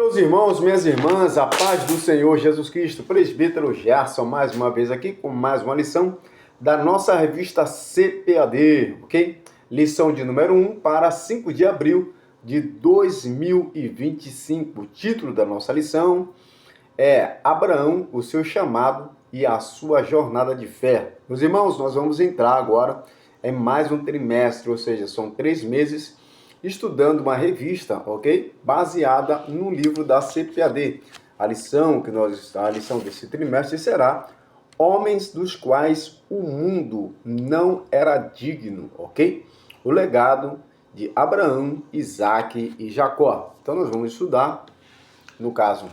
Meus irmãos, minhas irmãs, a paz do Senhor Jesus Cristo, presbítero Gerson, mais uma vez aqui com mais uma lição da nossa revista CPAD, ok? Lição de número 1 para 5 de abril de 2025. O título da nossa lição é Abraão, o seu chamado e a sua jornada de fé. Meus irmãos, nós vamos entrar agora em mais um trimestre, ou seja, são 3 meses estudando uma revista, ok? Baseada no livro da CPAD. A lição desse trimestre será Homens dos quais o mundo não era digno, ok? O legado de Abraão, Isaque e Jacó. Então nós vamos estudar, no caso,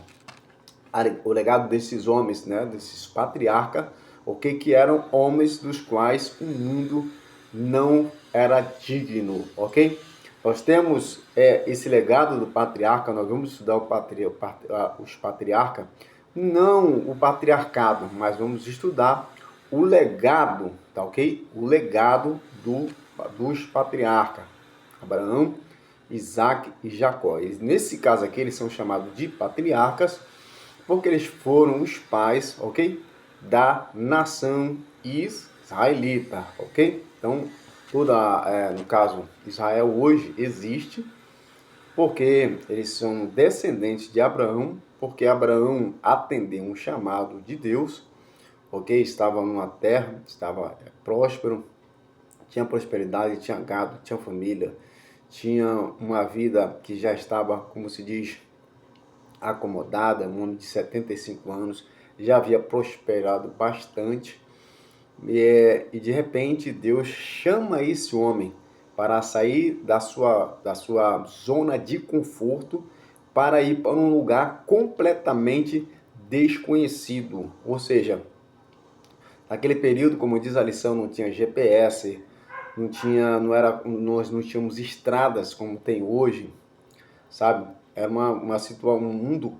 o legado desses homens, né, desses patriarcas, ok, que eram homens dos quais o mundo não era digno, ok? Nós temos esse legado do patriarca, nós vamos estudar os patriarcas, não o patriarcado, mas vamos estudar o legado, tá ok? O legado dos patriarcas, Abraão, Isaque e Jacó. E nesse caso aqui, eles são chamados de patriarcas, porque eles foram os pais, ok? Da nação israelita, ok? Então, no caso, Israel hoje existe porque eles são descendentes de Abraão, porque Abraão atendeu um chamado de Deus, ok? Estava numa terra, estava próspero, tinha prosperidade, tinha gado, tinha família, tinha uma vida que já estava, como se diz, acomodada, um homem de 75 anos, já havia prosperado bastante, e de repente Deus chama esse homem para sair da sua zona de conforto para ir para um lugar completamente desconhecido. Ou seja, naquele período, como diz a lição, não tinha GPS, nós não tínhamos estradas como tem hoje, sabe? Era um mundo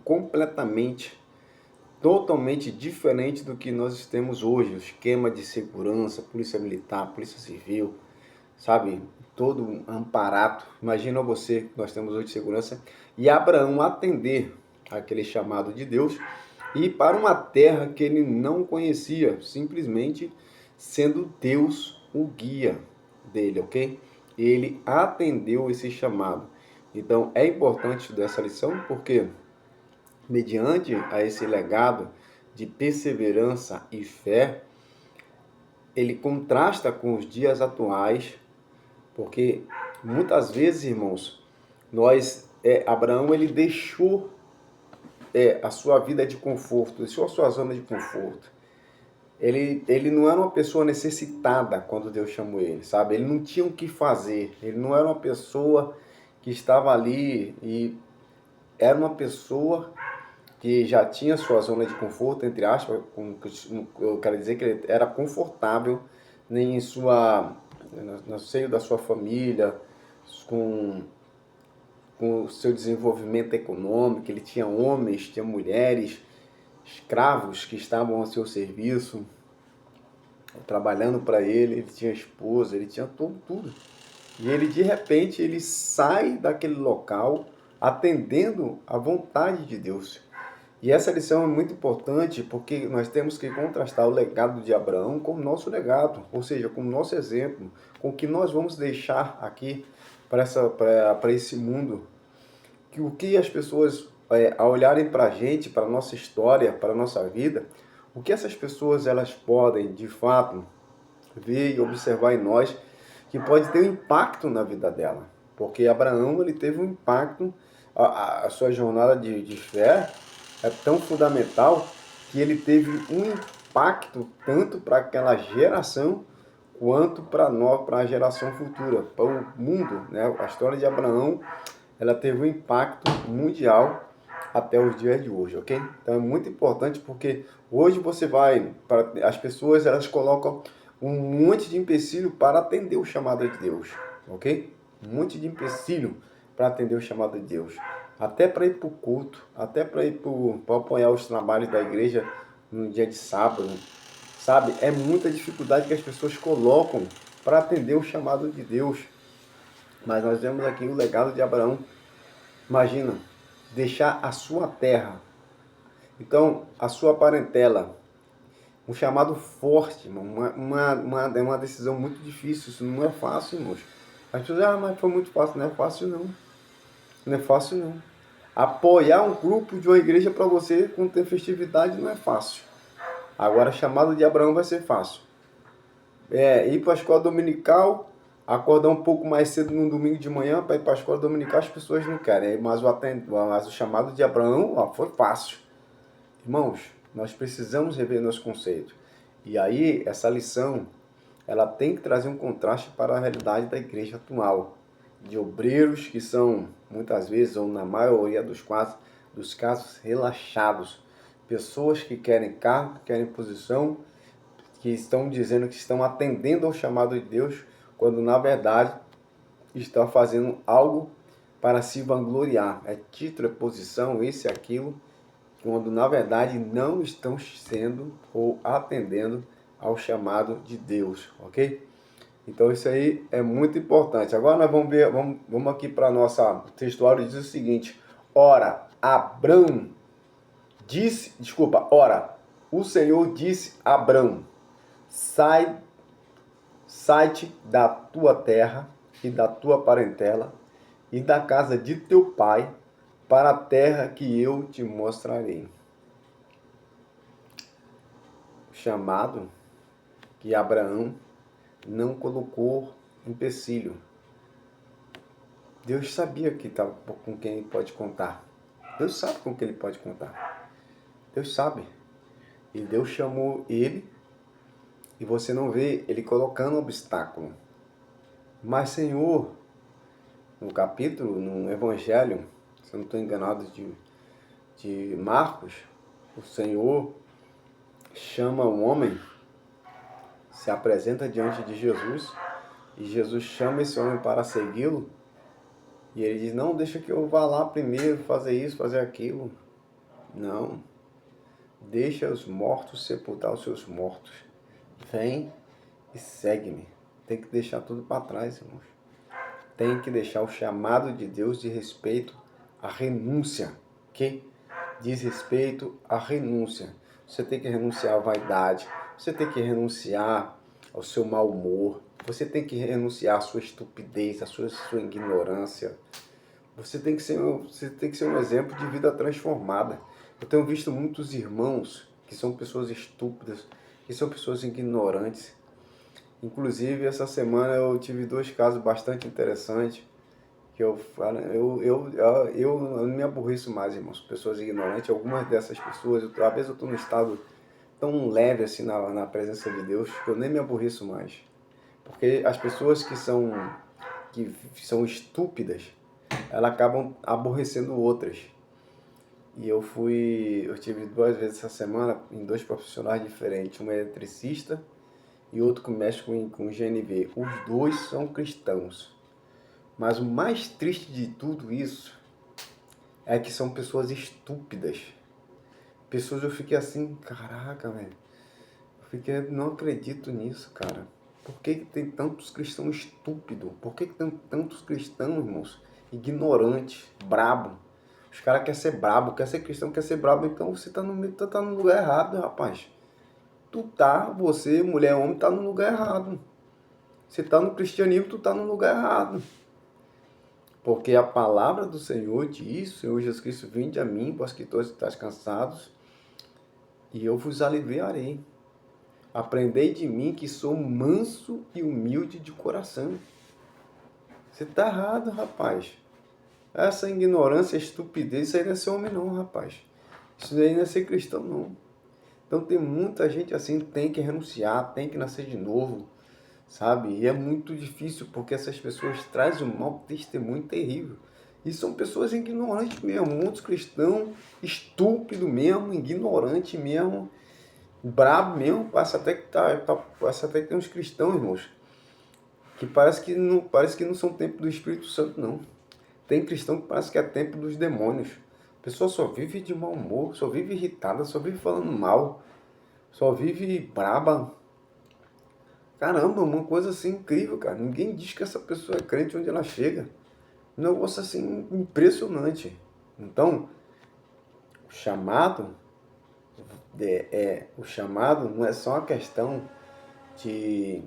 totalmente diferente do que nós temos hoje. O esquema de segurança, polícia militar, polícia civil, sabe? Todo amparado. Imagina você, nós temos hoje segurança. E Abraão atender aquele chamado de Deus e ir para uma terra que ele não conhecia, simplesmente sendo Deus o guia dele, ok? Ele atendeu esse chamado. Então, é importante estudar essa lição porque, mediante a esse legado de perseverança e fé, ele contrasta com os dias atuais, porque muitas vezes, irmãos, Abraão ele deixou a sua vida de conforto, deixou a sua zona de conforto. Ele não era uma pessoa necessitada quando Deus chamou ele, sabe? Ele não tinha o que fazer, ele não era uma pessoa que estava ali e era uma pessoa que já tinha sua zona de conforto, entre aspas, eu quero dizer que ele era confortável no seio da sua família, com o seu desenvolvimento econômico. Ele tinha homens, tinha mulheres, escravos que estavam ao seu serviço, trabalhando para ele tinha esposa, ele tinha tudo. E ele, de repente, ele sai daquele local atendendo à vontade de Deus. E essa lição é muito importante porque nós temos que contrastar o legado de Abraão com o nosso legado, ou seja, com o nosso exemplo, com o que nós vamos deixar aqui para esse mundo. Que o que as pessoas, ao olharem para a gente, para a nossa história, para a nossa vida, o que essas pessoas elas podem, de fato, ver e observar em nós, que pode ter um impacto na vida dela. Porque Abraão, ele teve um impacto, a sua jornada de fé é tão fundamental que ele teve um impacto tanto para aquela geração quanto para a geração futura, para o mundo, né? A história de Abraão, ela teve um impacto mundial até os dias de hoje, ok? Então é muito importante porque hoje as pessoas elas colocam um monte de empecilho para atender o chamado de Deus, ok? Um monte de empecilho para atender o chamado de Deus. Até para ir para o culto, até para apoiar os trabalhos da igreja no dia de sábado, sabe? É muita dificuldade que as pessoas colocam para atender o chamado de Deus. Mas nós vemos aqui o legado de Abraão. Imagina, deixar a sua terra. Então, a sua parentela. Um chamado forte, irmão. É uma decisão muito difícil. Isso não é fácil, irmãos. As pessoas, mas foi muito fácil. Não é fácil, não. Não é fácil, não. Apoiar um grupo de uma igreja para você quando tem festividade não é fácil. Agora, a chamada de Abraão vai ser fácil. Ir para a escola dominical, acordar um pouco mais cedo no domingo de manhã para ir para a escola dominical, as pessoas não querem. Mas o chamado de Abraão foi fácil. Irmãos, nós precisamos rever nosso conceito. E aí, essa lição, ela tem que trazer um contraste para a realidade da igreja atual. De obreiros que são, muitas vezes, ou na maioria dos casos, relaxados. Pessoas que querem cargo, que querem posição, que estão dizendo que estão atendendo ao chamado de Deus, quando na verdade estão fazendo algo para se vangloriar. É título, é posição, isso e aquilo, quando na verdade não estão sendo ou atendendo ao chamado de Deus, ok? Então isso aí é muito importante. Agora nós vamos ver, vamos aqui para a nossa textuário, diz o seguinte: ora, o Senhor disse a Abrão, sai-te da tua terra e da tua parentela e da casa de teu pai para a terra que eu te mostrarei. Chamado que Abraão não colocou empecilho. Deus sabia que estava com quem ele pode contar. Deus sabe com quem ele pode contar. Deus sabe. E Deus chamou ele e você não vê ele colocando obstáculo. Mas, Senhor, no capítulo, no Evangelho, se eu não estou enganado, de Marcos, o Senhor chama um homem, se apresenta diante de Jesus, e Jesus chama esse homem para segui-lo, e ele diz, não, deixa que eu vá lá primeiro, fazer isso, fazer aquilo. Não. Deixa os mortos sepultar os seus mortos. Vem e segue-me. Tem que deixar tudo para trás, irmãos. Tem que deixar o chamado de Deus de respeito à renúncia. Que diz respeito à renúncia. Você tem que renunciar à vaidade. Você tem que renunciar ao seu mau humor. Você tem que renunciar à sua estupidez, à sua ignorância. Você tem que ser um exemplo de vida transformada. Eu tenho visto muitos irmãos que são pessoas estúpidas, que são pessoas ignorantes. Inclusive, essa semana eu tive 2 casos bastante interessantes, que eu não me aborreço mais, irmãos. Pessoas ignorantes, algumas dessas pessoas, às vezes eu estou num estado tão leve assim na presença de Deus, que eu nem me aborreço mais. Porque as pessoas que são estúpidas, elas acabam aborrecendo outras. E eu tive 2 vezes essa semana em 2 profissionais diferentes, um eletricista e outro que mexe com GNV. Os 2 são cristãos. Mas o mais triste de tudo isso é que são pessoas estúpidas. Pessoas, eu fiquei assim, caraca, velho. Não acredito nisso, cara. Por que tem tantos cristãos estúpidos? Por que tem tantos cristãos, irmãos, ignorantes, brabo? Os caras querem ser brabo, quer ser cristão, quer ser brabo. Então você tá no lugar errado, rapaz. Você, mulher, homem, tá no lugar errado. Você tá no cristianismo, tu tá no lugar errado. Porque a palavra do Senhor diz, Senhor Jesus Cristo, vinde a mim, vós que todos estáis cansados, e eu vos aliviarei. Aprendei de mim que sou manso e humilde de coração. Você tá errado, rapaz. Essa ignorância, estupidez, isso aí não é ser homem não, rapaz. Isso aí não é ser cristão não. Então tem muita gente assim, tem que renunciar, tem que nascer de novo, sabe? E é muito difícil porque essas pessoas trazem um mau testemunho terrível. E são pessoas ignorantes mesmo, muitos cristãos, estúpido mesmo, ignorante mesmo, brabo mesmo. Parece até que tem uns cristãos, irmãos, que parece que não são templo do Espírito Santo, não. Tem cristão que parece que é templo dos demônios. A pessoa só vive de mau humor, só vive irritada, só vive falando mal, só vive braba. Caramba, uma coisa assim incrível, cara. Ninguém diz que essa pessoa é crente onde ela chega. Um negócio assim impressionante. Então, o chamado o chamado não é só uma questão de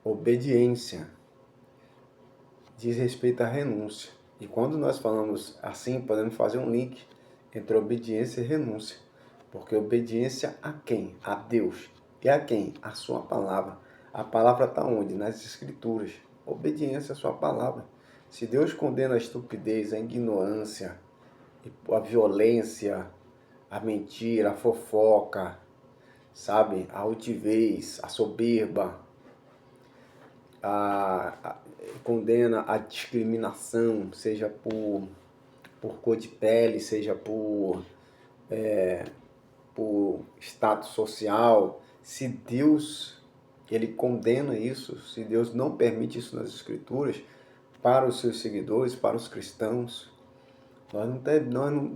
obediência, diz respeito à renúncia. E quando nós falamos assim, podemos fazer um link entre obediência e renúncia. Porque obediência a quem? A Deus. E a quem? A sua palavra. A palavra está onde? Nas Escrituras. Obediência à sua palavra. Se Deus condena a estupidez, a ignorância, a violência, a mentira, a fofoca, sabe? A altivez, a soberba, condena a discriminação, seja por cor de pele, seja por status social. Se Deus ele condena isso, se Deus não permite isso nas Escrituras, para os seus seguidores, para os cristãos,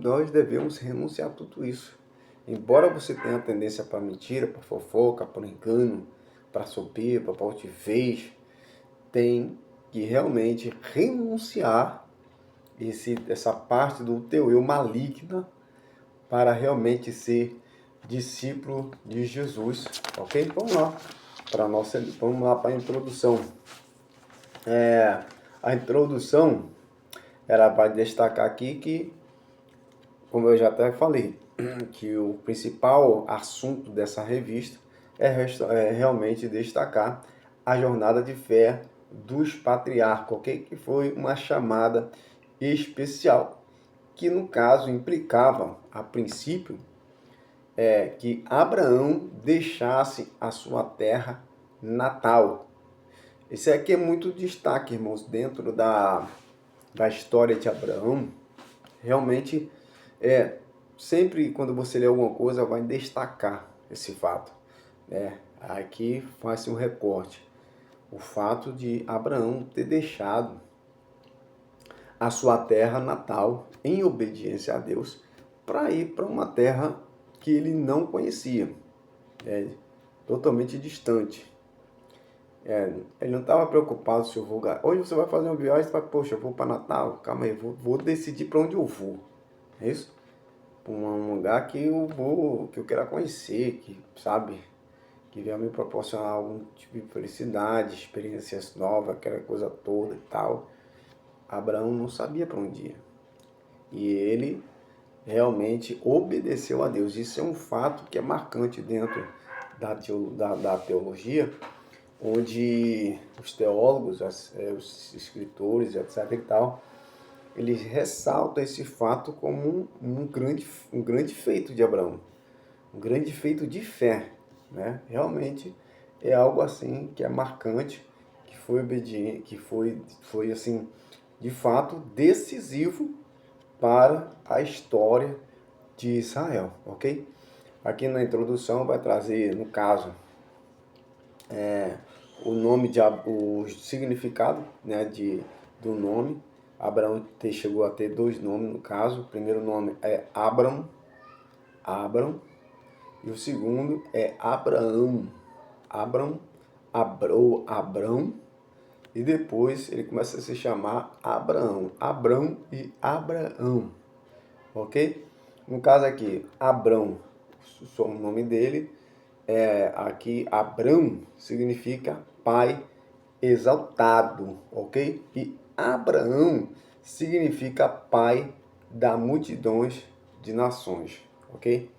nós devemos renunciar a tudo isso. Embora você tenha tendência para mentira, para fofoca, para engano, para soberba, para altivez, tem que realmente renunciar essa parte do teu eu maligna para realmente ser discípulo de Jesus. Ok? Vamos lá para a introdução. A introdução ela vai destacar aqui que, como eu já até falei, que o principal assunto dessa revista é realmente destacar a jornada de fé dos patriarcas, ok? Que foi uma chamada especial, que no caso implicava, a princípio, que Abraão deixasse a sua terra natal. Esse aqui é muito destaque, irmãos, dentro da história de Abraão. Realmente, sempre quando você lê alguma coisa, vai destacar esse fato. Aqui faz-se um recorte. O fato de Abraão ter deixado a sua terra natal em obediência a Deus para ir para uma terra que ele não conhecia, totalmente distante. Ele não estava preocupado se eu vou... Hoje você vai fazer uma viagem, você vai, poxa, eu vou para Natal, calma aí, vou decidir para onde eu vou. É isso? Para um lugar que eu vou, que eu quero conhecer, que, sabe, que venha me proporcionar algum tipo de felicidade, experiências novas, aquela coisa toda e tal. Abraão não sabia para onde ir. E ele realmente obedeceu a Deus. Isso é um fato que é marcante dentro da teologia, onde os teólogos, os escritores, etc. e tal, eles ressaltam esse fato como um grande feito de Abraão, um grande feito de fé, né? Realmente é algo assim que é marcante, que foi obediente, que foi assim, de fato decisivo para a história de Israel, ok? Aqui na introdução vai trazer, no caso, o nome o significado, né, do nome. Abraão chegou a ter dois nomes no caso. O primeiro nome é Abram, e o segundo é Abraão. Abrão, e depois ele começa a se chamar Abraão. Abrão e Abraão, ok? No caso aqui, Abrão, o nome dele, aqui Abrão significa pai exaltado, ok? E Abraão significa pai da multidões de nações, ok?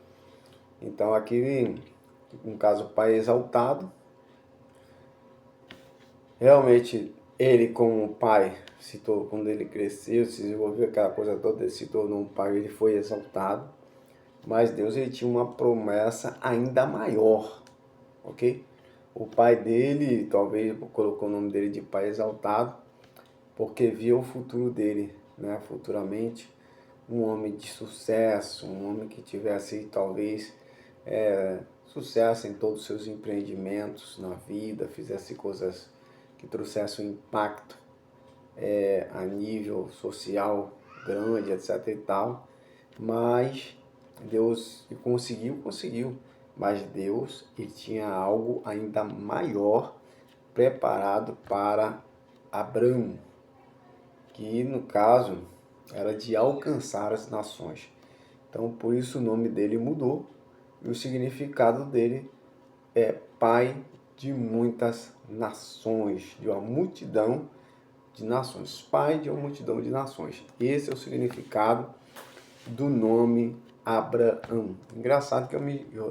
Então aqui, no caso, pai exaltado, realmente ele como pai, quando ele cresceu, se desenvolveu aquela coisa toda, ele se tornou um pai, ele foi exaltado, mas Deus ele tinha uma promessa ainda maior, ok? O pai dele, talvez colocou o nome dele de pai exaltado, porque via o futuro dele, né? Futuramente, um homem de sucesso, um homem que tivesse talvez sucesso em todos os seus empreendimentos na vida, fizesse coisas que trouxessem um impacto a nível social grande, etc. e tal. Mas Deus conseguiu. Mas Deus ele tinha algo ainda maior preparado para Abraão, que no caso era de alcançar as nações. Então, por isso o nome dele mudou e o significado dele é pai de muitas nações, de uma multidão de nações. Pai de uma multidão de nações. Esse é o significado do nome Abraão. Engraçado que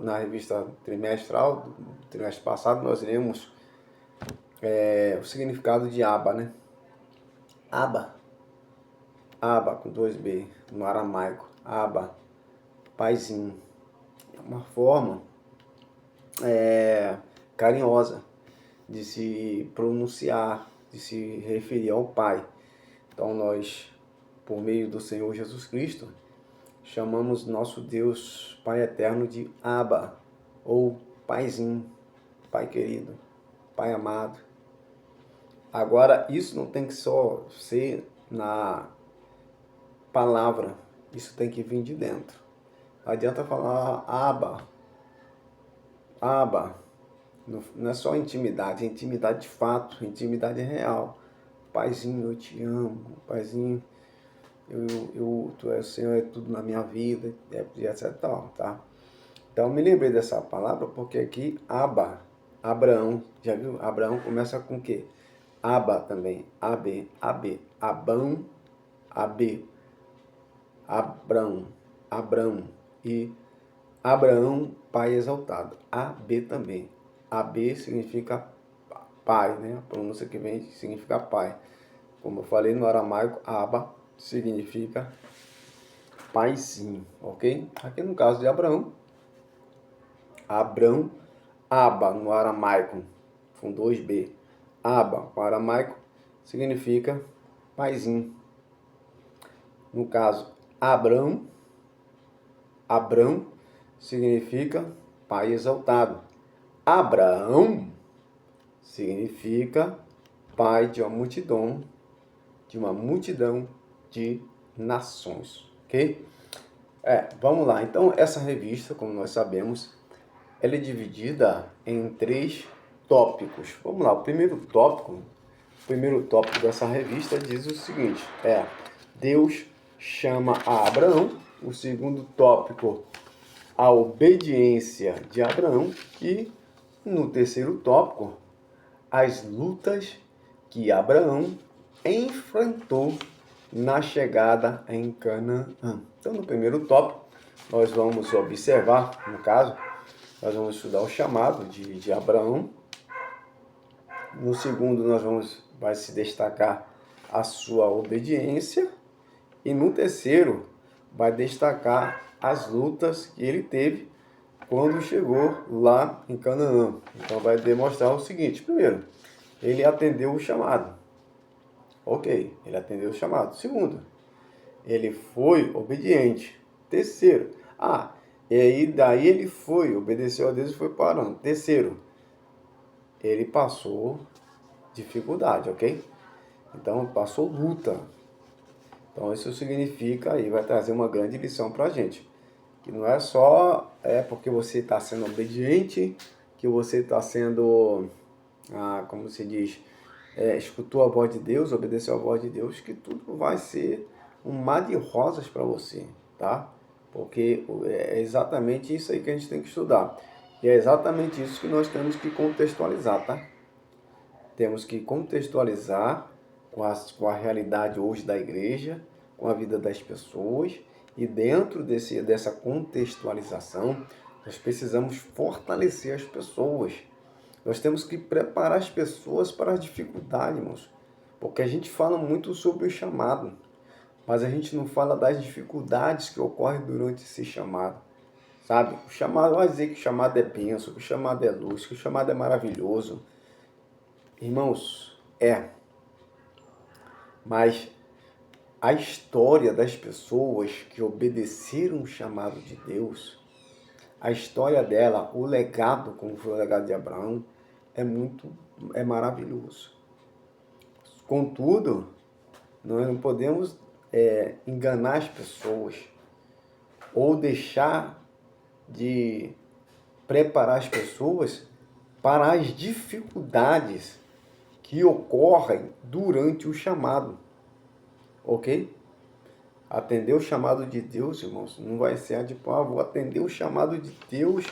na revista trimestral, do trimestre passado, nós lemos o significado de Aba, né? Aba. Aba com 2B, no aramaico. Aba, paizinho. É uma forma carinhosa de se pronunciar, de se referir ao Pai. Então nós, por meio do Senhor Jesus Cristo, chamamos nosso Deus Pai Eterno de Abba, ou Paizinho, Pai querido, Pai amado. Agora, isso não tem que só ser na palavra, isso tem que vir de dentro. Não adianta falar Abba, Abba, não é só intimidade, é intimidade de fato, intimidade real. Paizinho, eu te amo, Paizinho, tu és o Senhor, é tudo na minha vida, etc. Tá? Então, me lembrei dessa palavra porque aqui, Abba, Abraão, já viu? Abraão começa com o quê? Abba também, AB, Abão, AB, Abrão e Abraão, pai exaltado. AB também. AB significa pai, né? A pronúncia que vem significa pai. Como eu falei no aramaico, Abba significa paizinho, ok? Aqui no caso de Abraão, Abba no aramaico, com 2B. Abba, no aramaico, significa paizinho. No caso, Abrão significa pai exaltado. Abraão significa pai de uma multidão de nações, ok? Vamos lá. Então, essa revista, como nós sabemos, ela é dividida em 3 tópicos. Vamos lá, o primeiro tópico dessa revista diz o seguinte, Deus chama a Abraão. O segundo tópico, a obediência de Abraão. E no terceiro tópico, as lutas que Abraão enfrentou na chegada em Canaã. Então, no primeiro tópico, nós vamos observar, no caso, nós vamos estudar o chamado de Abraão. No segundo, vai se destacar a sua obediência. E no terceiro, vai destacar as lutas que ele teve quando chegou lá em Canaã. Então, vai demonstrar o seguinte. Primeiro, ele atendeu o chamado. Ok, ele atendeu o chamado. Segundo, ele foi obediente. Terceiro, e aí daí ele obedeceu a Deus e foi parando. Terceiro, ele passou dificuldade, ok? Então, passou luta. Então, isso significa e vai trazer uma grande lição para a gente. Que não é só porque você está sendo obediente, que você está sendo, como se diz, escutou a voz de Deus, obedeceu a voz de Deus, que tudo vai ser um mar de rosas para você, tá? Porque é exatamente isso aí que a gente tem que estudar. E é exatamente isso que nós temos que contextualizar, tá? Temos que contextualizar com a realidade hoje da igreja, com a vida das pessoas, e dentro dessa contextualização, nós precisamos fortalecer as pessoas. Nós temos que preparar as pessoas para as dificuldades, irmãos. Porque a gente fala muito sobre o chamado, mas a gente não fala das dificuldades que ocorrem durante esse chamado. Sabe? O chamado, vai dizer que o chamado é bênção, que o chamado é luz, que o chamado é maravilhoso. Irmãos, mas a história das pessoas que obedeceram o chamado de Deus, a história dela, o legado, como foi o legado de Abraão, é maravilhoso. Contudo, nós não podemos enganar as pessoas ou deixar de preparar as pessoas para as dificuldades que ocorrem durante o chamado, ok? Atender o chamado de Deus, irmãos, não vai ser tipo, vou atender o chamado de Deus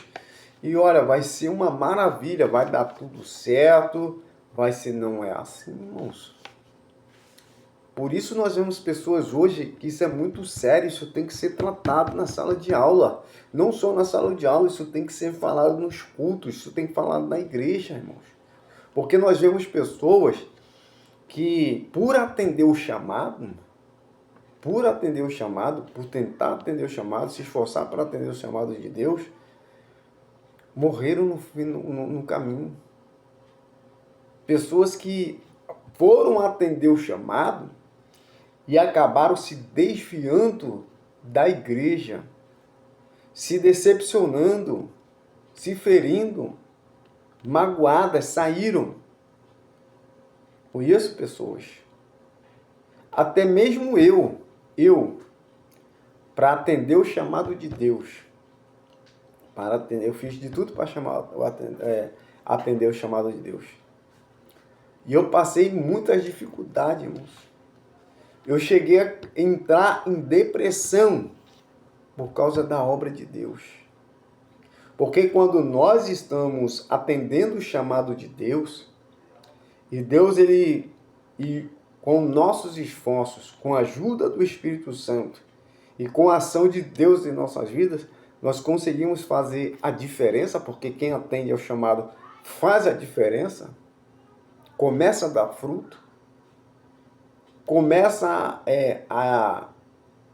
e olha, vai ser uma maravilha, vai dar tudo certo, vai ser, não é assim, irmãos. Por isso nós vemos pessoas hoje que isso é muito sério, isso tem que ser tratado na sala de aula. Não só na sala de aula, isso tem que ser falado nos cultos, isso tem que falar na igreja, irmãos. Porque nós vemos pessoas que, por atender o chamado, por tentar atender o chamado, se esforçar para atender o chamado de Deus, morreram no caminho. Pessoas que foram atender o chamado e acabaram se desviando da igreja, se decepcionando, se ferindo, magoadas, saíram. Conheço pessoas, até mesmo eu, para atender o chamado de Deus, eu fiz de tudo para atender o chamado de Deus. E eu passei muitas dificuldades, irmãos. Eu cheguei a entrar em depressão por causa da obra de Deus. Porque quando nós estamos atendendo o chamado de Deus, e Deus, com nossos esforços, com a ajuda do Espírito Santo e com a ação de Deus em nossas vidas, nós conseguimos fazer a diferença, porque quem atende ao chamado faz a diferença, começa a dar fruto, começa a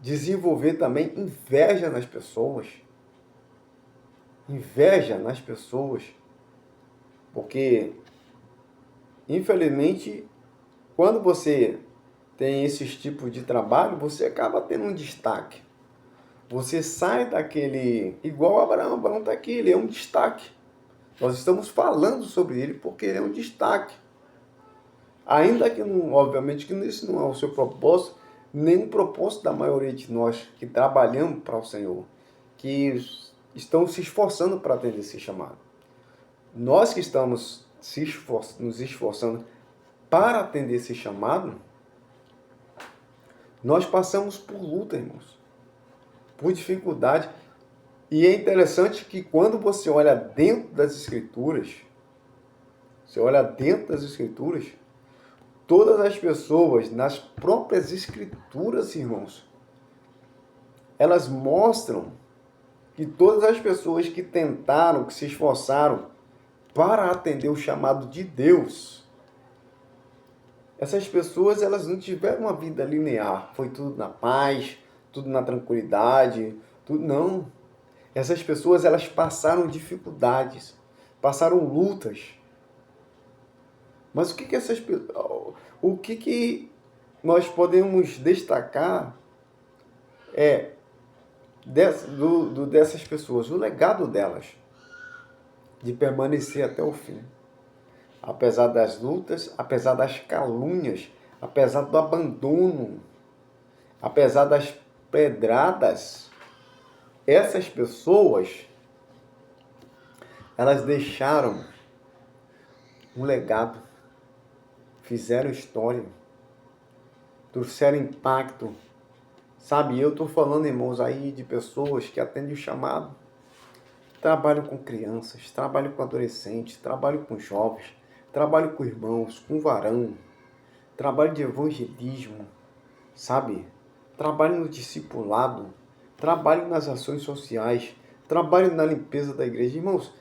desenvolver também inveja nas pessoas. Inveja nas pessoas. Porque, infelizmente, quando você tem esses tipos de trabalho, você acaba tendo um destaque. Você sai daquele... Igual Abraão. Abraão está aqui, ele é um destaque. Nós estamos falando sobre ele porque ele é um destaque. Ainda que, obviamente, que isso não é o seu propósito, nem o propósito da maioria de nós que trabalhamos para o Senhor, que estão se esforçando para atender esse chamado. Nós que estamos nos esforçando para atender esse chamado, nós passamos por luta, irmãos, por dificuldade. E é interessante que quando você olha dentro das Escrituras, todas as pessoas, nas próprias Escrituras, irmãos, elas mostram que todas as pessoas que tentaram, que se esforçaram para atender o chamado de Deus, essas pessoas, elas não tiveram uma vida linear. Foi tudo na paz, tudo na tranquilidade, tudo não. Essas pessoas, elas passaram dificuldades, passaram lutas. Mas o que nós podemos destacar dessas pessoas, o legado delas, de permanecer até o fim. Apesar das lutas, apesar das calúnias, apesar do abandono, apesar das pedradas, essas pessoas, elas deixaram um legado, fizeram história, trouxeram impacto. Sabe, eu estou falando, irmãos, aí de pessoas que atendem o chamado, trabalham com crianças, trabalham com adolescentes, trabalham com jovens, trabalho com irmãos, com varão, trabalho de evangelismo, sabe? Trabalho no discipulado, trabalho nas ações sociais, trabalho na limpeza da igreja. Irmãos,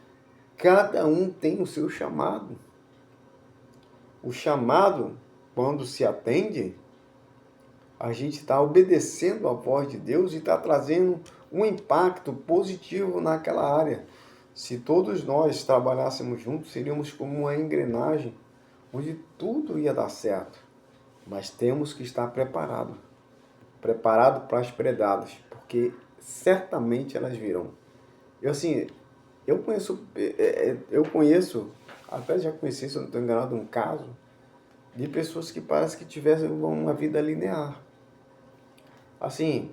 cada um tem o seu chamado. O chamado, quando se atende, a gente está obedecendo a voz de Deus e está trazendo um impacto positivo naquela área. Se todos nós trabalhássemos juntos, seríamos como uma engrenagem, onde tudo ia dar certo. Mas temos que estar preparados para as pedradas, porque certamente elas virão. Eu conheço, até já conheci, se eu não estou enganado, um caso de pessoas que parece que tivessem uma vida linear. Assim,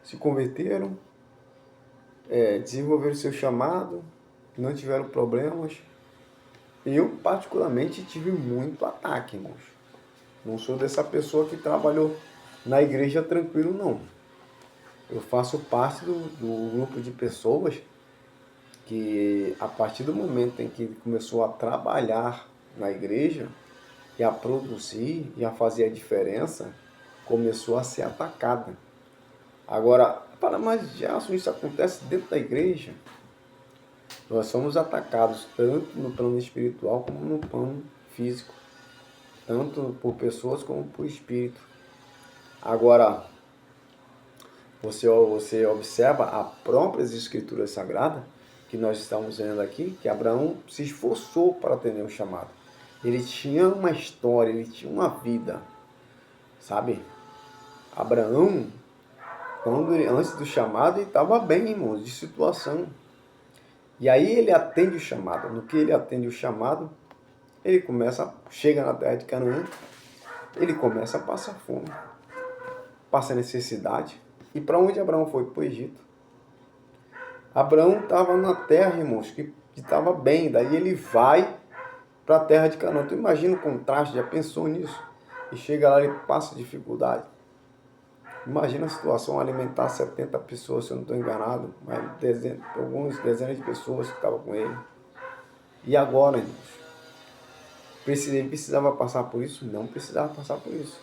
se converteram, desenvolveram seu chamado, não tiveram problemas. Eu, particularmente, tive muito ataque, irmãos. Não sou dessa pessoa que trabalhou na igreja tranquilo, não. Eu faço parte do grupo de pessoas que, a partir do momento em que começou a trabalhar na igreja e a produzir e a fazer a diferença, começou a ser atacada. Agora, mas Gerson, isso acontece dentro da igreja? Nós somos atacados tanto no plano espiritual como no plano físico, tanto por pessoas como por espírito. Agora, você observa as próprias escrituras sagradas que nós estamos vendo aqui, que Abraão se esforçou para atender o chamado. Ele tinha uma história, ele tinha uma vida, sabe? Abraão, antes do chamado, ele estava bem, irmãos, de situação. E aí ele atende o chamado. No que ele atende o chamado, ele chega na terra de Canaã, ele começa a passar fome, passa necessidade. E para onde Abraão foi? Para o Egito. Abraão estava na terra, irmãos, que estava bem. Daí ele vai para a terra de Canaã. Tu imagina o contraste, já pensou nisso? E chega lá e passa dificuldade. Imagina a situação, alimentar 70 pessoas, se eu não estou enganado, mas algumas dezenas de pessoas que estavam com ele. E agora, irmãos? Ele precisava passar por isso? Não precisava passar por isso.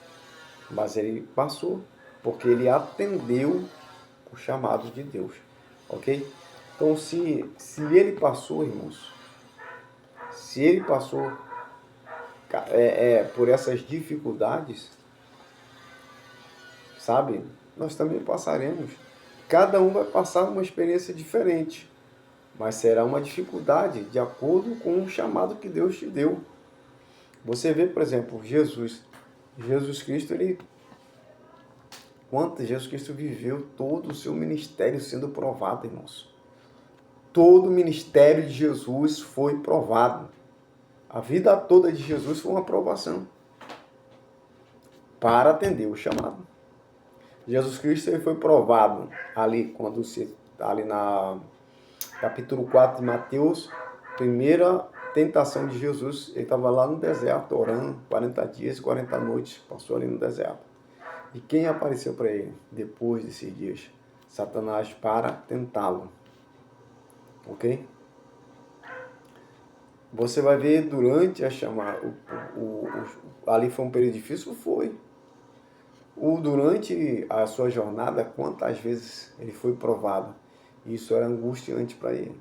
Mas ele passou, porque ele atendeu o chamado de Deus. Ok? Então, se ele passou, irmãos, se ele passou por essas dificuldades, sabe, nós também passaremos. Cada um vai passar uma experiência diferente, mas será uma dificuldade de acordo com o chamado que Deus te deu. Você vê, por exemplo, Jesus Cristo, Jesus Cristo viveu todo o seu ministério sendo provado, irmãos. Todo o ministério de Jesus foi provado. A vida toda de Jesus foi uma provação para atender o chamado. Jesus Cristo ele foi provado ali, ali na capítulo 4 de Mateus, primeira tentação de Jesus, ele estava lá no deserto, orando, 40 dias e 40 noites, passou ali no deserto. E quem apareceu para ele depois desses dias? Satanás, para tentá-lo. Ok? Você vai ver durante a chamada, ali foi um período difícil? Foi. Durante a sua jornada, quantas vezes ele foi provado? Isso era angustiante para ele.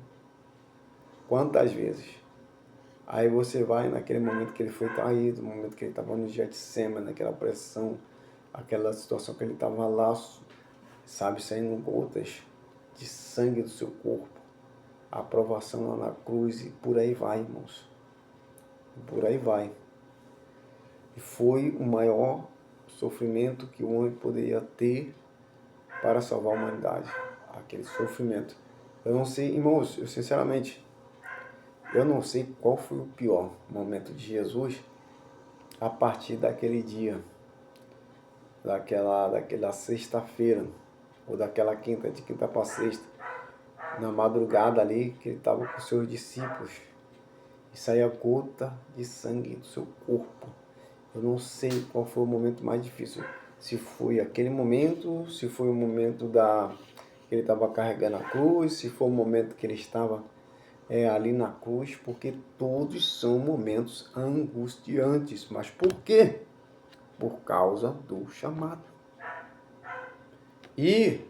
Quantas vezes? Aí você vai naquele momento que ele foi traído, no momento que ele estava no Getsemane, naquela pressão, aquela situação que ele estava lá, sabe, saindo gotas de sangue do seu corpo, a provação lá na cruz, e por aí vai, irmãos. Por aí vai. E foi o maior sofrimento que o homem poderia ter para salvar a humanidade. Aquele sofrimento. Eu não sei, irmãos, sinceramente, eu não sei qual foi o pior momento de Jesus a partir daquele dia, daquela sexta-feira, ou daquela quinta, de quinta para sexta, na madrugada ali, que ele estava com seus discípulos, e saía gota de sangue do seu corpo. Eu não sei qual foi o momento mais difícil. Se foi aquele momento, se foi o momento que ele estava carregando a cruz, se foi o momento que ele estava ali na cruz, porque todos são momentos angustiantes. Mas por quê? Por causa do chamado. E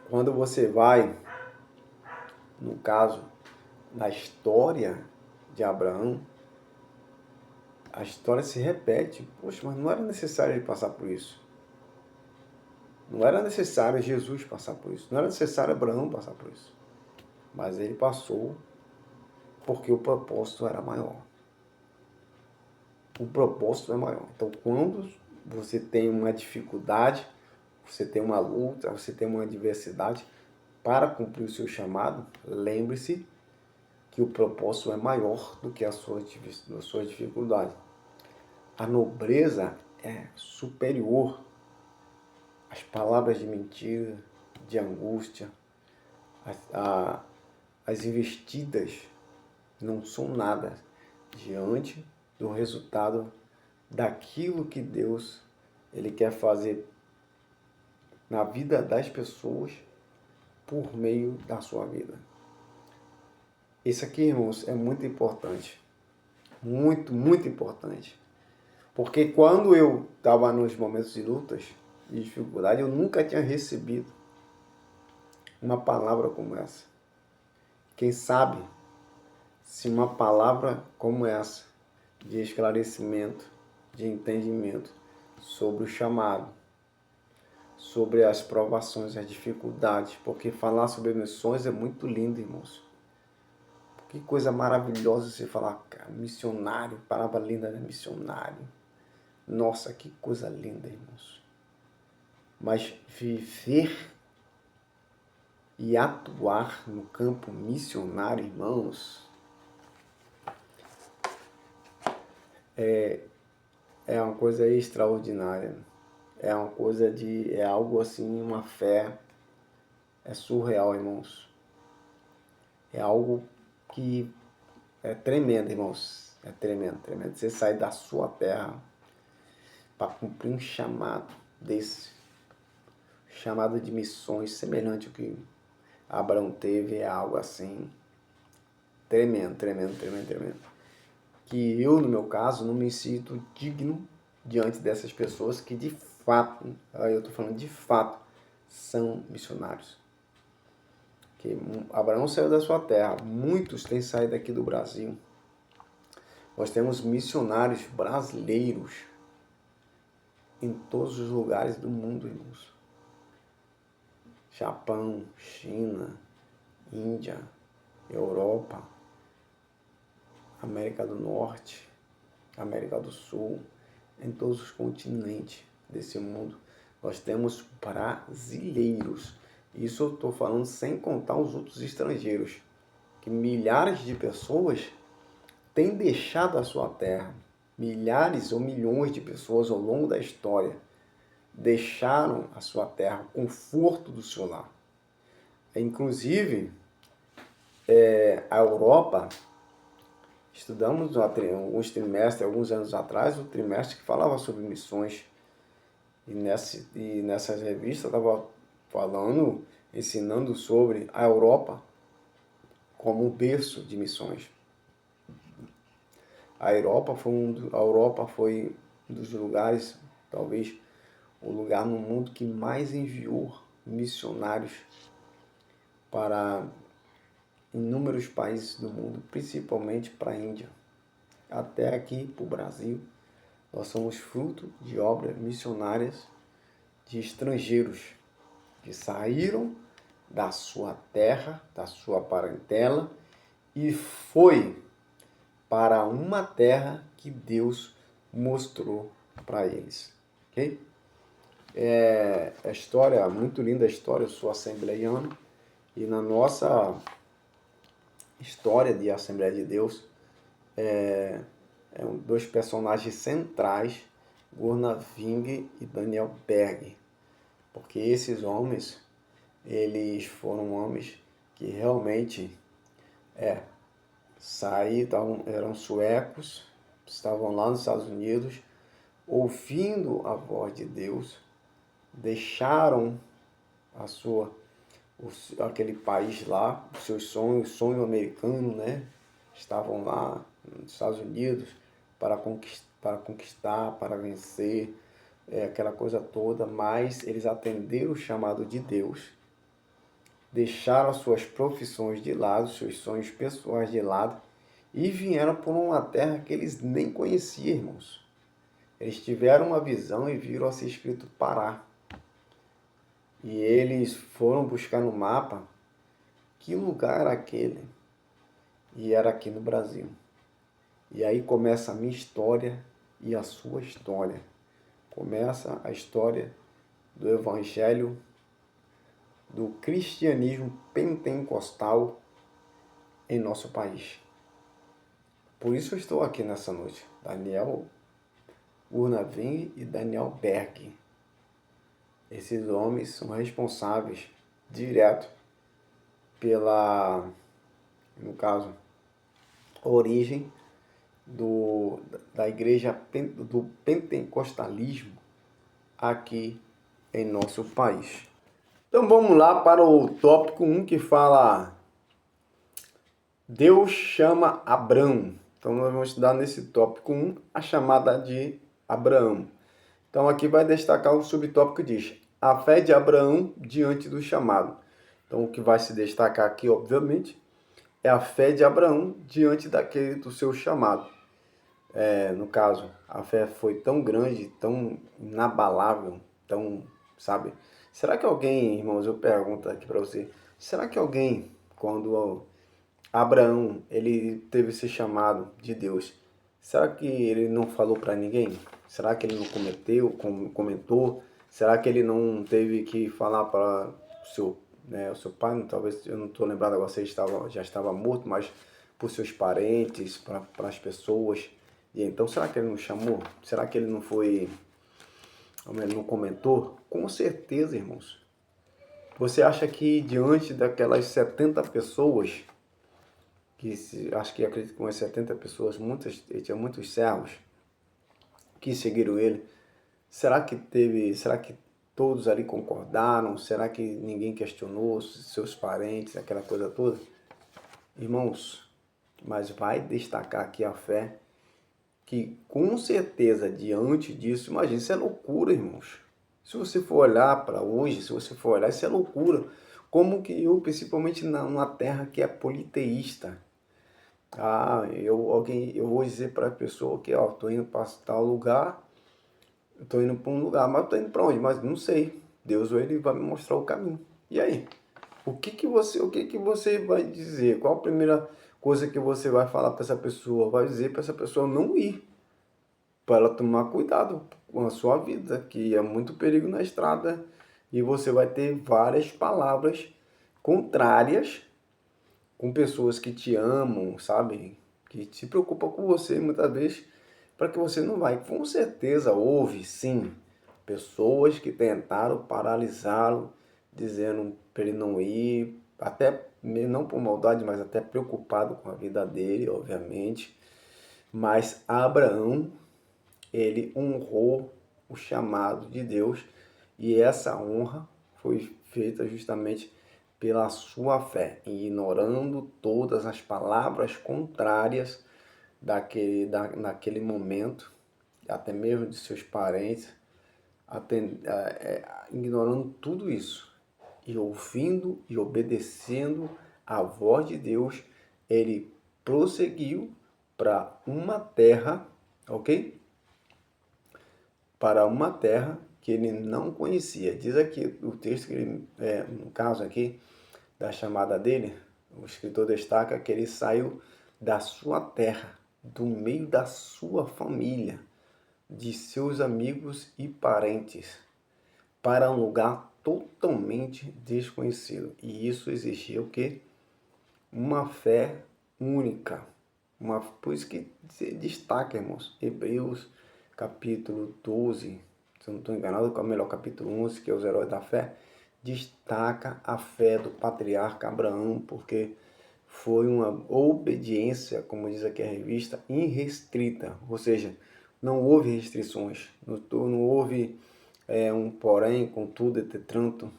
quando você vai, no caso, na história de Abraão, a história se repete. Poxa, mas não era necessário ele passar por isso. Não era necessário Jesus passar por isso. Não era necessário Abraão passar por isso. Mas ele passou porque o propósito era maior. O propósito é maior. Então, quando você tem uma dificuldade, você tem uma luta, você tem uma adversidade, para cumprir o seu chamado, lembre-se que o propósito é maior do que a sua dificuldade. A nobreza é superior às palavras de mentira, de angústia. As investidas não são nada diante do resultado daquilo que Deus ele quer fazer na vida das pessoas por meio da sua vida. Isso aqui, irmãos, é muito importante. Muito, muito importante. Porque quando eu estava nos momentos de lutas e dificuldade, eu nunca tinha recebido uma palavra como essa. Quem sabe se uma palavra como essa, de esclarecimento, de entendimento sobre o chamado, sobre as provações, as dificuldades, porque falar sobre missões é muito lindo, irmãos. Que coisa maravilhosa você falar, cara, missionário, palavra linda, né? Missionário. Nossa, que coisa linda, irmãos. Mas viver e atuar no campo missionário, irmãos, é uma coisa extraordinária. É uma coisa é algo assim, uma fé, é surreal, irmãos. É algo que é tremendo, irmãos. É tremendo, tremendo. Você sai da sua terra para cumprir um chamado desse. Chamado de missões, semelhante ao que Abraão teve, é algo assim, tremendo, tremendo, tremendo, tremendo. Que eu, no meu caso, não me sinto digno diante dessas pessoas que de fato, eu estou falando de fato, são missionários. Que Abraão saiu da sua terra, muitos têm saído aqui do Brasil. Nós temos missionários brasileiros em todos os lugares do mundo, irmãos. Japão, China, Índia, Europa, América do Norte, América do Sul, em todos os continentes desse mundo. Nós temos brasileiros. Isso eu estou falando sem contar os outros estrangeiros, que milhares de pessoas têm deixado a sua terra. Milhares ou milhões de pessoas ao longo da história deixaram a sua terra, o conforto do seu lar. Inclusive, a Europa, estudamos alguns trimestres, alguns anos atrás, o trimestre que falava sobre missões. E nessas revistas estava falando, ensinando sobre a Europa como um berço de missões. A Europa foi um dos lugares, talvez o lugar no mundo que mais enviou missionários para inúmeros países do mundo, principalmente para a Índia, até aqui para o Brasil. Nós somos fruto de obras missionárias de estrangeiros que saíram da sua terra, da sua parentela e foi para uma terra que Deus mostrou para eles. Ok? A história, muito linda a história, eu sou assembleiano e na nossa história de Assembleia de Deus, dois personagens centrais, Gunnar Ving e Daniel Berg, porque esses homens, eles foram homens que realmente eram suecos, estavam lá nos Estados Unidos, ouvindo a voz de Deus, deixaram aquele país lá, os seus sonhos, o sonho americano, né? Estavam lá nos Estados Unidos para conquistar, para vencer, aquela coisa toda, mas eles atenderam o chamado de Deus, deixaram as suas profissões de lado, seus sonhos pessoais de lado e vieram por uma terra que eles nem conheciam, irmãos. Eles tiveram uma visão e viram assim escrito Pará. E eles foram buscar no mapa que lugar era aquele. E era aqui no Brasil. E aí começa a minha história e a sua história. Começa a história do Evangelho, do cristianismo pentecostal em nosso país. Por isso eu estou aqui nessa noite. Daniel Urnaving e Daniel Berg. Esses homens são responsáveis direto pela, no caso, origem da igreja do pentecostalismo aqui em nosso país. Então vamos lá para o tópico 1 que fala: Deus chama Abrão. Então nós vamos estudar nesse tópico 1 a chamada de Abraão. Então aqui vai destacar o subtópico que diz: a fé de Abraão diante do chamado. Então o que vai se destacar aqui, obviamente, é a fé de Abraão diante do seu chamado. No caso, a fé foi tão grande, tão inabalável, tão, sabe? Será que alguém, irmãos, eu pergunto aqui para você, será que alguém, quando Abraão, ele teve esse chamado de Deus, será que ele não falou para ninguém? Será que ele não comentou? Será que ele não teve que falar para o seu pai? Talvez, eu não estou lembrado agora se ele já estava morto, mas por seus parentes, para as pessoas. E então, será que ele não chamou? Será que ele não foi, ele não comentou? Com certeza, irmãos. Você acha que diante daquelas 70 pessoas, acho que acredito que umas 70 pessoas, ele tinha muitos servos que seguiram ele, será que todos ali concordaram? Será que ninguém questionou seus parentes, aquela coisa toda? Irmãos, mas vai destacar aqui a fé, que com certeza diante disso, imagina, isso é loucura, irmãos. Se você for olhar para hoje, se você for olhar, isso é loucura. Como que eu, principalmente numa terra que é politeísta, eu vou dizer para a pessoa que, estou indo para tal lugar, estou indo para um lugar, mas estou indo para onde? Mas não sei. Deus, ele vai me mostrar o caminho. E aí? O que que você vai dizer? Qual a primeira coisa que você vai falar para essa pessoa? Vai dizer para essa pessoa não ir, para ela tomar cuidado com a sua vida, que é muito perigo na estrada, e você vai ter várias palavras contrárias com pessoas que te amam, sabe? Que se preocupam com você muitas vezes, para que você não vai. Com certeza houve, sim, pessoas que tentaram paralisá-lo, dizendo para ele não ir, até não por maldade, mas até preocupado com a vida dele, obviamente. Mas Abraão, ele honrou o chamado de Deus, e essa honra foi feita justamente pela sua fé, ignorando todas as palavras contrárias naquele momento, até mesmo de seus parentes, ignorando tudo isso e ouvindo e obedecendo a voz de Deus, ele prosseguiu para uma terra, ok? Para uma terra que ele não conhecia. Diz aqui o texto que ele, no caso aqui da chamada dele, o escritor destaca que ele saiu da sua terra, do meio da sua família, de seus amigos e parentes, para um lugar totalmente desconhecido. E isso exigia o quê? Uma fé única. Por isso que se destaca, irmãos, Hebreus capítulo 12, se eu não estou enganado, é o melhor capítulo 11, que é os heróis da fé, destaca a fé do patriarca Abraão, porque foi uma obediência, como diz aqui a revista, irrestrita, ou seja, não houve restrições, não houve um porém, contudo, entretanto,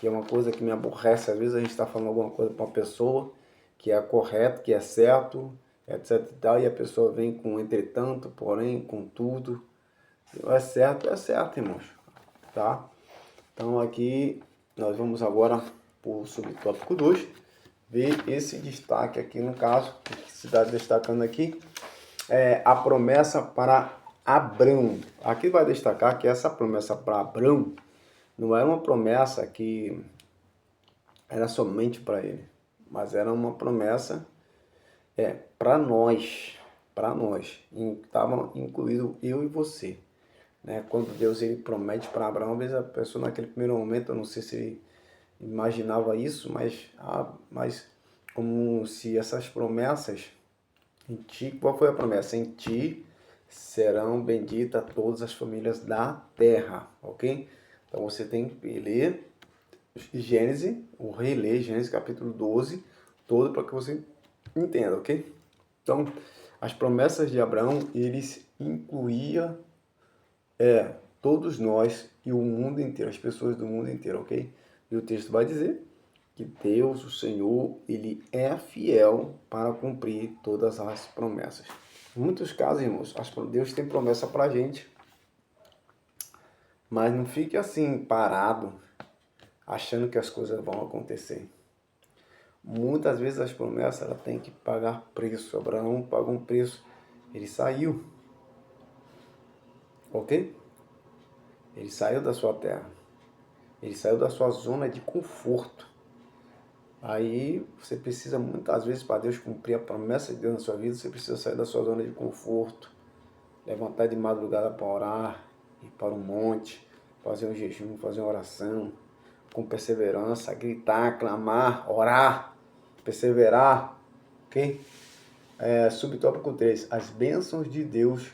que é uma coisa que me aborrece. Às vezes a gente está falando alguma coisa para uma pessoa que é correto, que é certo, etc e tal, e a pessoa vem com entretanto, porém, contudo. É certo, irmãos, tá? Então aqui nós vamos agora para o subtópico 2, ver esse destaque aqui no caso, que se está destacando aqui, é a promessa para Abrão. Aqui vai destacar que essa promessa para Abrão não era uma promessa que era somente para ele, mas era uma promessa para nós, estava incluído eu e você, né? Quando Deus ele promete para Abraão, às vezes a pessoa naquele primeiro momento, eu não sei se ele imaginava isso, mas como se essas promessas em ti, qual foi a promessa? Em ti serão benditas todas as famílias da terra, ok? Então você tem que ler Gênesis, ou reler Gênesis capítulo 12, todo para que você entenda, ok? Então, as promessas de Abraão, eles incluía todos nós e o mundo inteiro, as pessoas do mundo inteiro, ok? E o texto vai dizer que Deus, o Senhor, Ele é fiel para cumprir todas as promessas. Em muitos casos, irmãos, Deus tem promessa para a gente, mas não fique assim, parado, achando que as coisas vão acontecer. Muitas vezes as promessas ela tem que pagar preço. Abraão pagou um preço, ele saiu, ok? Ele saiu da sua terra, ele saiu da sua zona de conforto. Aí você precisa muitas vezes, para Deus cumprir a promessa de Deus na sua vida, você precisa sair da sua zona de conforto, levantar de madrugada para orar, ir para um monte, fazer um jejum, fazer uma oração, com perseverança, gritar, clamar, orar, perseverar, ok? Subtópico 3, as bênçãos de Deus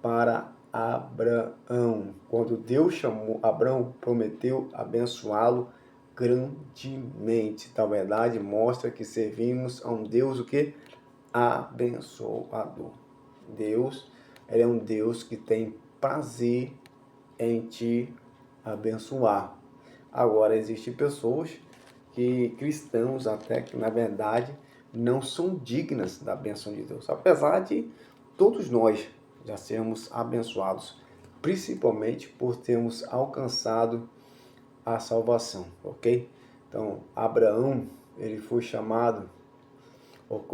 para Abraão. Quando Deus chamou Abraão, prometeu abençoá-lo grandemente. Tal verdade mostra que servimos a um Deus o que? Abençoador. Deus, ele é um Deus que tem prazer em te abençoar. Agora, existem pessoas cristãos até que na verdade não são dignas da bênção de Deus, apesar de todos nós já sermos abençoados, principalmente por termos alcançado a salvação, ok? Então, Abraão, ele foi chamado, ou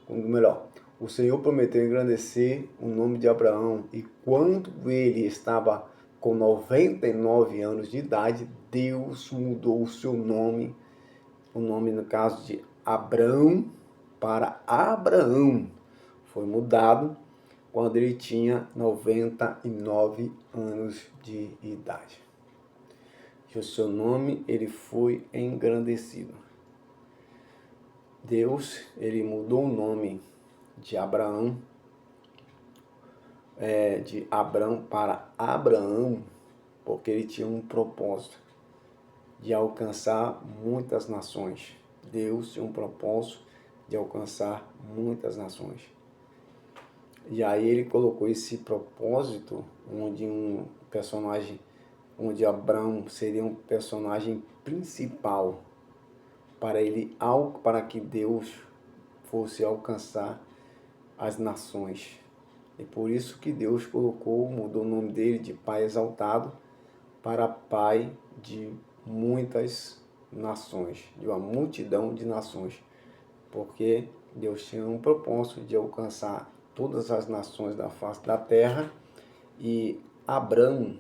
melhor, o Senhor prometeu engrandecer o nome de Abraão, e quando ele estava com 99 anos de idade, Deus mudou o seu nome, o nome no caso de Abrão para Abraão. Foi mudado quando ele tinha 99 anos de idade. E o seu nome ele foi engrandecido. Deus, ele mudou o nome de Abraão, de Abrão para Abraão, porque ele tinha um propósito de alcançar muitas nações. Deus tinha um propósito de alcançar muitas nações. E aí ele colocou esse propósito onde Abraão seria um personagem principal para que Deus fosse alcançar as nações. E por isso que Deus mudou o nome dele de Pai Exaltado para Pai de muitas nações, de uma multidão de nações, porque Deus tinha um propósito de alcançar todas as nações da face da terra, e Abraão,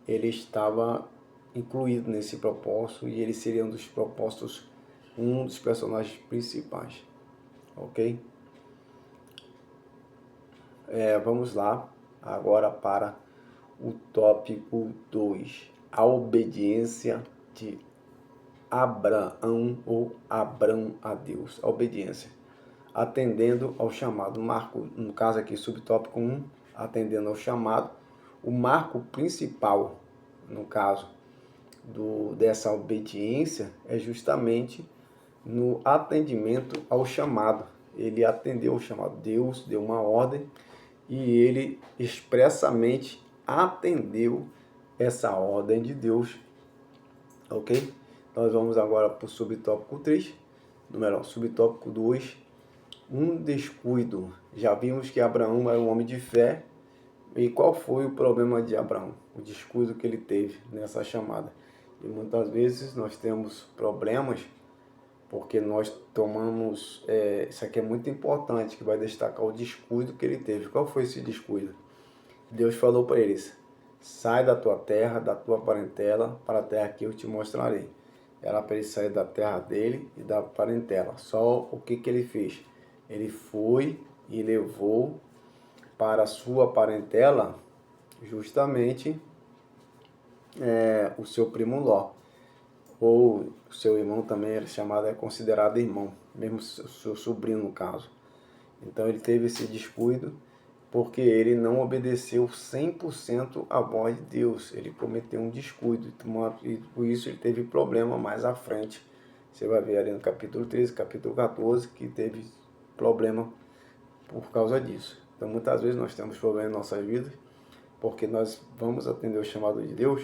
ele estava incluído nesse propósito, e ele seria um dos personagens principais, ok? Vamos lá agora para o tópico 2, a obediência de Abraão ou Abrão a Deus. A obediência, atendendo ao chamado. Marco, no caso aqui, subtópico 1, atendendo ao chamado. O marco principal, no caso dessa obediência, é justamente no atendimento ao chamado. Ele atendeu o chamado. Deus deu uma ordem e ele expressamente atendeu essa ordem de Deus, ok? Nós vamos agora para o subtópico 3, subtópico 2, um descuido. Já vimos que Abraão era um homem de fé, e qual foi o problema de Abraão? O descuido que ele teve nessa chamada. E muitas vezes nós temos problemas porque nós tomamos, isso aqui é muito importante, que vai destacar o descuido que ele teve. Qual foi esse descuido? Deus falou para eles: sai da tua terra, da tua parentela, para a terra que eu te mostrarei. Era para ele sair da terra dele e da parentela. Só o que ele fez? Ele foi e levou para a sua parentela justamente o seu primo Ló. Ou o seu irmão também é considerado irmão, mesmo o seu sobrinho no caso. Então ele teve esse descuido porque ele não obedeceu 100% à voz de Deus. Ele cometeu um descuido e por isso ele teve problema mais à frente. Você vai ver ali no capítulo 13, capítulo 14, que teve problema por causa disso. Então muitas vezes nós temos problemas em nossas vidas porque nós vamos atender o chamado de Deus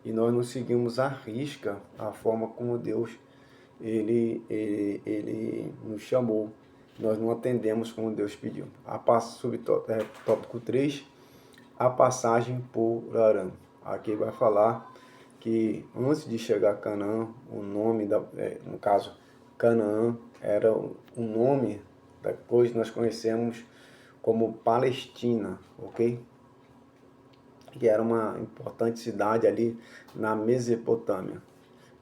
e nós não seguimos à risca a forma como Deus ele nos chamou. Nós não atendemos como Deus pediu. Tópico 3, a passagem por Arã. Aqui vai falar que antes de chegar a Canaã, o nome, no caso, Canaã, era um nome, depois nós conhecemos como Palestina, ok? Que era uma importante cidade ali na Mesopotâmia.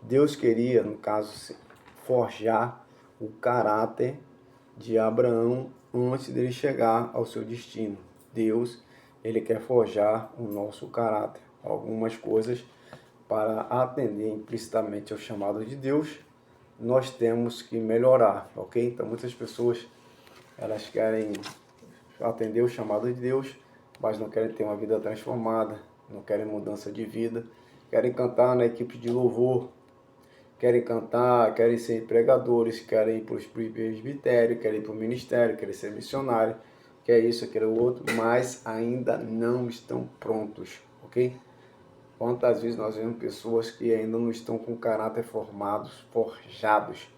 Deus queria, no caso, forjar o caráter de Abraão antes dele chegar ao seu destino. Deus, ele quer forjar o nosso caráter, algumas coisas para atender implicitamente ao chamado de Deus, nós temos que melhorar, ok? Então muitas pessoas, elas querem atender o chamado de Deus, mas não querem ter uma vida transformada, não querem mudança de vida, querem cantar na equipe de louvor, querem cantar, querem ser pregadores, querem ir para os presbitérios, querem ir para o ministério, querem ser missionário, quer isso, quer o outro, mas ainda não estão prontos, ok? Quantas vezes nós vemos pessoas que ainda não estão com caráter forjados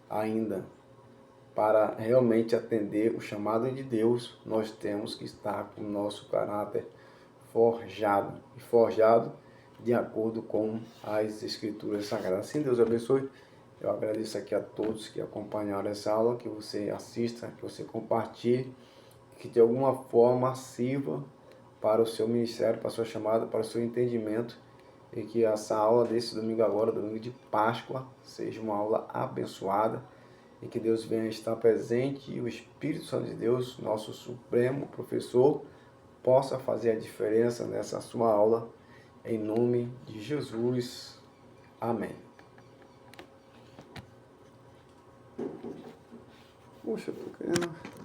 ainda. Para realmente atender o chamado de Deus, nós temos que estar com o nosso caráter forjado. E forjado de acordo com as Escrituras Sagradas. Assim, Deus abençoe. Eu agradeço aqui a todos que acompanharam essa aula, que você assista, que você compartilhe, que de alguma forma sirva para o seu ministério, para a sua chamada, para o seu entendimento, e que essa aula desse domingo agora, domingo de Páscoa, seja uma aula abençoada, e que Deus venha estar presente e o Espírito Santo de Deus, nosso supremo professor, possa fazer a diferença nessa sua aula, em nome de Jesus. Amém. Puxa, eu tô querendo...